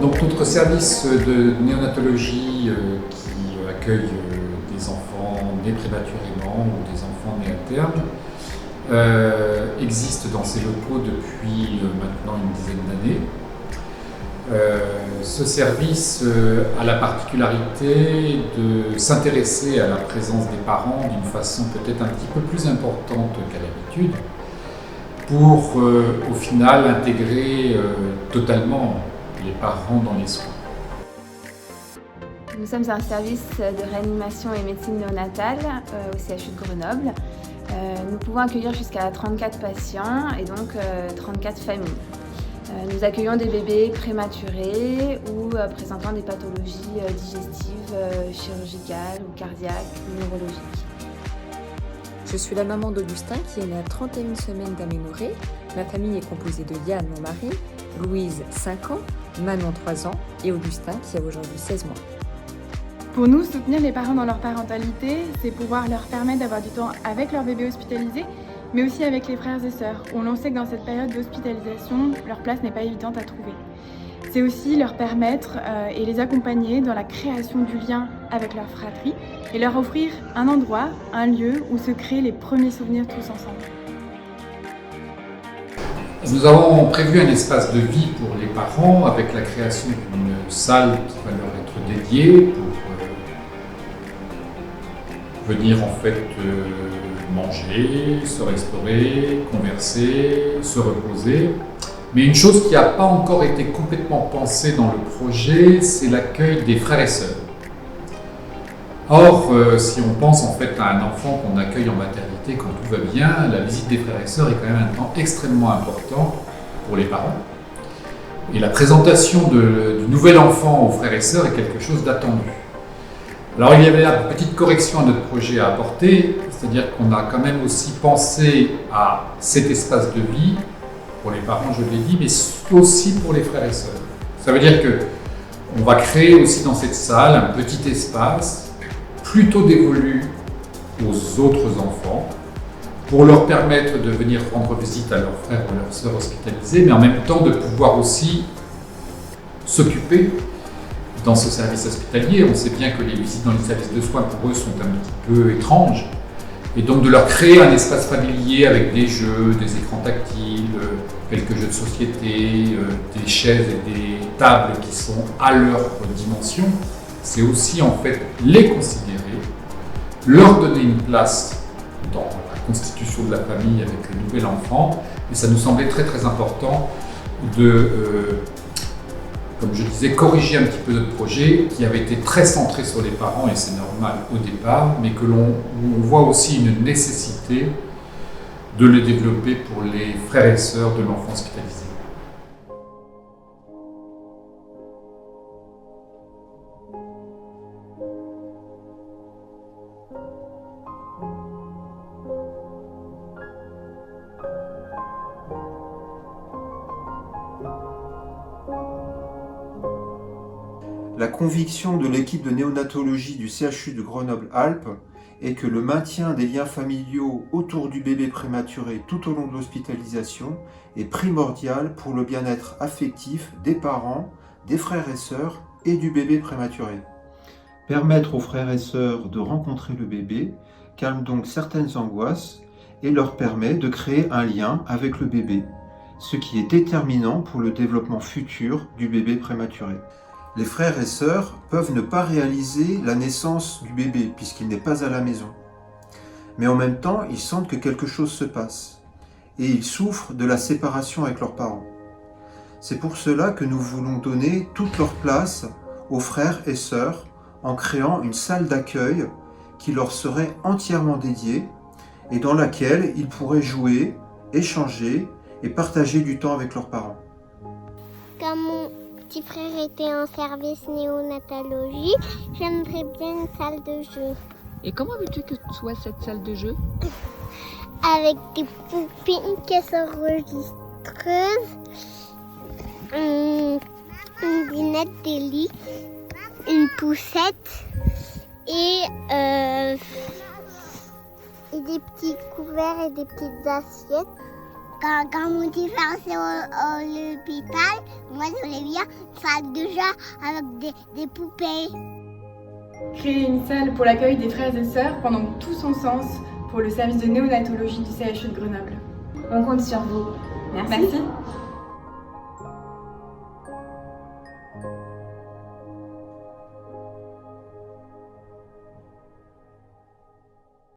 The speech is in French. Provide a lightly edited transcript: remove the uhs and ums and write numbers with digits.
Donc notre service de néonatologie qui accueille des enfants nés prématurément ou des enfants nés à terme existe dans ces locaux depuis maintenant une dizaine d'années. Ce service a la particularité de s'intéresser à la présence des parents d'une façon peut-être un petit peu plus importante qu'à l'habitude pour au final intégrer totalement les parents dans les soins. Nous sommes un service de réanimation et médecine néonatale au CHU de Grenoble. Nous pouvons accueillir jusqu'à 34 patients et donc 34 familles. Nous accueillons des bébés prématurés ou présentant des pathologies digestives, chirurgicales ou cardiaques ou neurologiques. Je suis la maman d'Augustin qui est né à 31 semaines d'aménorrhée. Ma famille est composée de Yann, mon mari, Louise, 5 ans, Manon, 3 ans et Augustin qui a aujourd'hui 16 mois. Pour nous, soutenir les parents dans leur parentalité, c'est pouvoir leur permettre d'avoir du temps avec leur bébé hospitalisé, mais aussi avec les frères et sœurs. On sait que dans cette période d'hospitalisation, leur place n'est pas évidente à trouver. C'est aussi leur permettre et les accompagner dans la création du lien avec leur fratrie et leur offrir un endroit, un lieu où se créent les premiers souvenirs tous ensemble. Nous avons prévu un espace de vie pour les parents avec la création d'une salle qui va leur être dédiée pour venir en fait manger, se restaurer, converser, se reposer. Mais une chose qui n'a pas encore été complètement pensée dans le projet, c'est l'accueil des frères et sœurs. Or, si on pense en fait à un enfant qu'on accueille en maternité quand tout va bien, la visite des frères et sœurs est quand même un temps extrêmement important pour les parents. Et la présentation du nouvel enfant aux frères et sœurs est quelque chose d'attendu. Alors il y avait une petite correction à notre projet à apporter, c'est-à-dire qu'on a quand même aussi pensé à cet espace de vie, pour les parents je l'ai dit, mais aussi pour les frères et sœurs. Ça veut dire qu'on va créer aussi dans cette salle un petit espace plutôt dévolu aux autres enfants, pour leur permettre de venir rendre visite à leurs frères ou leurs sœurs hospitalisés, mais en même temps de pouvoir aussi s'occuper dans ce service hospitalier. On sait bien que les visites dans les services de soins pour eux sont un petit peu étranges, et donc de leur créer un espace familier avec des jeux, des écrans tactiles, quelques jeux de société, des chaises et des tables qui sont à leur dimension, c'est aussi en fait les considérer, leur donner une place dans la constitution de la famille avec le nouvel enfant, et ça nous semblait très très important de, comme je disais, corriger un petit peu notre projet qui avait été très centré sur les parents, et c'est normal au départ, mais que l'on voit aussi une nécessité de le développer pour les frères et sœurs de l'enfant hospitalisé. La conviction de l'équipe de néonatologie du CHU de Grenoble-Alpes est que le maintien des liens familiaux autour du bébé prématuré tout au long de l'hospitalisation est primordial pour le bien-être affectif des parents, des frères et sœurs et du bébé prématuré. Permettre aux frères et sœurs de rencontrer le bébé calme donc certaines angoisses et leur permet de créer un lien avec le bébé, ce qui est déterminant pour le développement futur du bébé prématuré. Les frères et sœurs peuvent ne pas réaliser la naissance du bébé puisqu'il n'est pas à la maison. Mais en même temps, ils sentent que quelque chose se passe. et ils souffrent de la séparation avec leurs parents. C'est pour cela que nous voulons donner toute leur place aux frères et sœurs en créant une salle d'accueil qui leur serait entièrement dédiée et dans laquelle ils pourraient jouer, échanger et partager du temps avec leurs parents. Comme mon petit frère était en service néonatologie, j'aimerais bien une salle de jeu. Et comment veux-tu que soit cette salle de jeu? Avec des poupées, une caisse enregistreuse, une dinette, des lits, une poussette et des petits couverts et des petites assiettes. Quand mon petit frère est à l'hôpital, moi je voulais bien une salle de jeu avec des poupées. Créer une salle pour l'accueil des frères et sœurs pendant tout son sens pour le service de néonatologie du CHU de Grenoble. On compte sur vous. Merci. Merci.